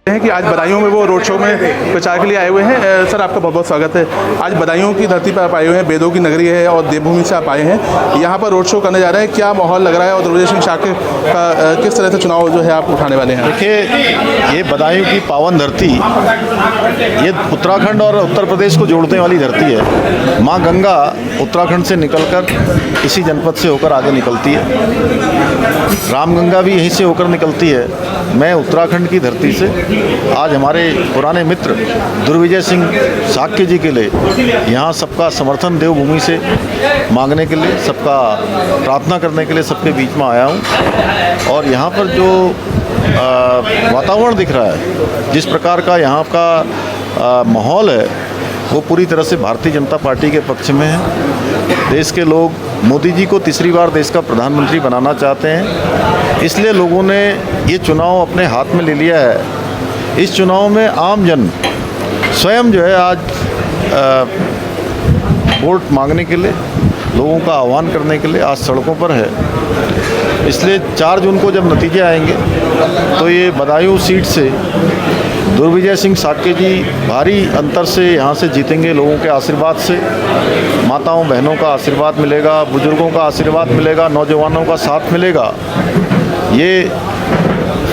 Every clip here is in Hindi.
हैं कि आज बदायूं में वो रोड शो में प्रचार के लिए आए हुए हैं। सर, आपका बहुत बहुत स्वागत है। आज बदायूं की धरती पर आप आए हुए हैं, वेदों की नगरी है और देवभूमि से आप आए हैं, यहाँ पर रोड शो करने जा रहे हैं। क्या माहौल लग रहा है और दुर्गावती सिंह शाक्य का किस तरह से चुनाव जो है आप उठाने वाले हैं? देखिए, ये बदायूं की पावन धरती, ये उत्तराखंड और उत्तर प्रदेश को जोड़ने वाली धरती है। माँ गंगा उत्तराखंड से निकलकर इसी जनपद से होकर आगे निकलती है। रामगंगा भी यहीं से होकर निकलती है। मैं उत्तराखंड की धरती से आज हमारे पुराने मित्र दुर्विजय सिंह शाक्य जी के लिए यहाँ सबका समर्थन देवभूमि से मांगने के लिए, सबका प्रार्थना करने के लिए सबके बीच में आया हूँ। और यहाँ पर जो वातावरण दिख रहा है, जिस प्रकार का यहाँ का माहौल है, वो पूरी तरह से भारतीय जनता पार्टी के पक्ष में है। देश के लोग मोदी जी को तीसरी बार देश का प्रधानमंत्री बनाना चाहते हैं, इसलिए लोगों ने ये चुनाव अपने हाथ में ले लिया है। इस चुनाव में आम जन स्वयं जो है आज वोट मांगने के लिए, लोगों का आह्वान करने के लिए आज सड़कों पर है। इसलिए 4 जून को जब नतीजे आएंगे तो ये बदायूं सीट से दुर्विजय सिंह शाक्य जी भारी अंतर से यहाँ से जीतेंगे। लोगों के आशीर्वाद से, माताओं बहनों का आशीर्वाद मिलेगा, बुजुर्गों का आशीर्वाद मिलेगा, नौजवानों का साथ मिलेगा। ये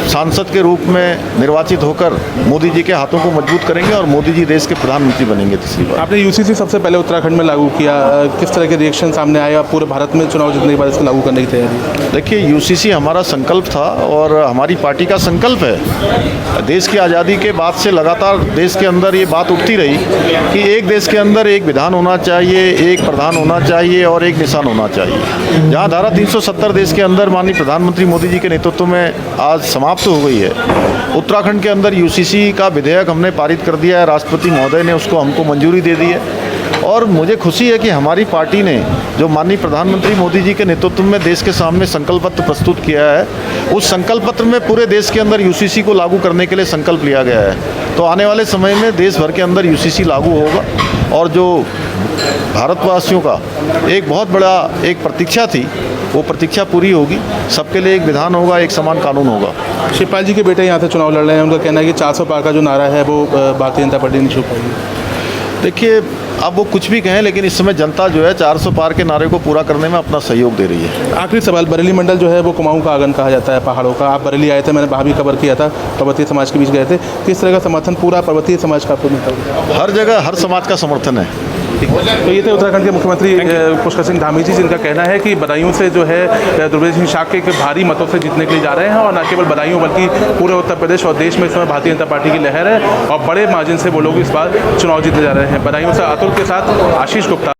सांसद के रूप में निर्वाचित होकर मोदी जी के हाथों को मजबूत करेंगे और मोदी जी देश के प्रधानमंत्री बनेंगे तीसरी बार। आपने यूसीसी सबसे पहले उत्तराखंड में लागू किया, किस तरह के रिएक्शन सामने आए? आप पूरे भारत में चुनाव जीतने के बाद इसको लागू करने की तैयारी? देखिए, यूसीसी हमारा संकल्प था और हमारी पार्टी का संकल्प है। देश की आज़ादी के बाद से लगातार देश के अंदर ये बात उठती रही कि एक देश के अंदर एक विधान होना चाहिए, एक प्रधान होना चाहिए और एक निशान होना चाहिए। जहाँ धारा 370 देश के अंदर माननीय प्रधानमंत्री मोदी जी के नेतृत्व में आज समाप्त हो गई है, उत्तराखंड के अंदर यूसीसी का विधेयक हमने पारित कर दिया है। राष्ट्रपति महोदय ने उसको हमको मंजूरी दे दी है और मुझे खुशी है कि हमारी पार्टी ने जो माननीय प्रधानमंत्री मोदी जी के नेतृत्व में देश के सामने संकल्प पत्र प्रस्तुत किया है, उस संकल्प पत्र में पूरे देश के अंदर यूसीसी को लागू करने के लिए संकल्प लिया गया है। तो आने वाले समय में देश भर के अंदर यूसीसी लागू होगा और जो भारतवासियों का एक बहुत बड़ा एक प्रतीक्षा थी, वो प्रतीक्षा पूरी होगी। सबके लिए एक विधान होगा, एक समान कानून होगा। शिवपाल जी के बेटे यहाँ से चुनाव लड़ रहे हैं, उनका कहना है कि 400 पार का जो नारा है वो भारतीय जनता पार्टी नहीं छू पाएगी। देखिए, अब वो कुछ भी कहें, लेकिन इस समय जनता जो है 400 पार के नारे को पूरा करने में अपना सहयोग दे रही है। आखिरी सवाल, बरेली मंडल जो है वो कुमाऊं का आंगन कहा जाता है पहाड़ों का। आप बरेली आए थे, मैंने वहाँ भी कवर किया था, पर्वतीय समाज के बीच गए थे। किस तरह का समर्थन पूरा पर्वतीय समाज का आपको मिलता है? हर जगह हर समाज का समर्थन है। तो ये थे उत्तराखंड के मुख्यमंत्री पुष्कर सिंह धामी जी, जिनका कहना है कि बदायूं से जो है दुर्विजय सिंह शाक्य के भारी मतों से जीतने के लिए जा रहे हैं। और न केवल बदायूं बल्कि पूरे उत्तर प्रदेश और देश में इस समय भारतीय जनता पार्टी की लहर है और बड़े मार्जिन से वो लोग इस बार चुनाव जीतने जा रहे हैं। बदायूं से अतुल के साथ आशीष गुप्ता।